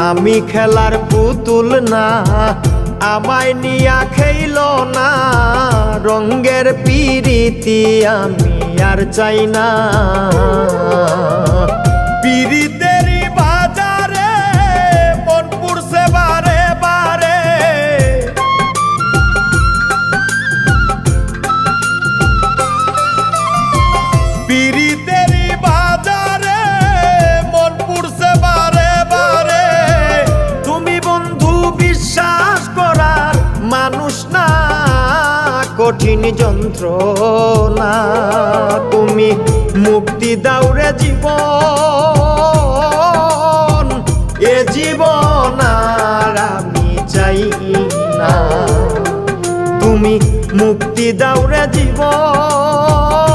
আমি খেলার পুতুল না, আমায় নিয়া খেইল না। রঙ্গের পিরিতি আমি আর চাই না। পিরিতেরই বাজারে মন পুড়ছে বারে বারে। পিরিতেরই বাজারে মন পুড়ছে বারে বারে। তুমি বন্ধু বিশ্বাস করার মানুষ না, কঠিন যন্ত্রণা। তুমি মুক্তি দাও রে জীবন, এ জীবন আর আমি চাই না। তুমি মুক্তি দাও রে জীবন।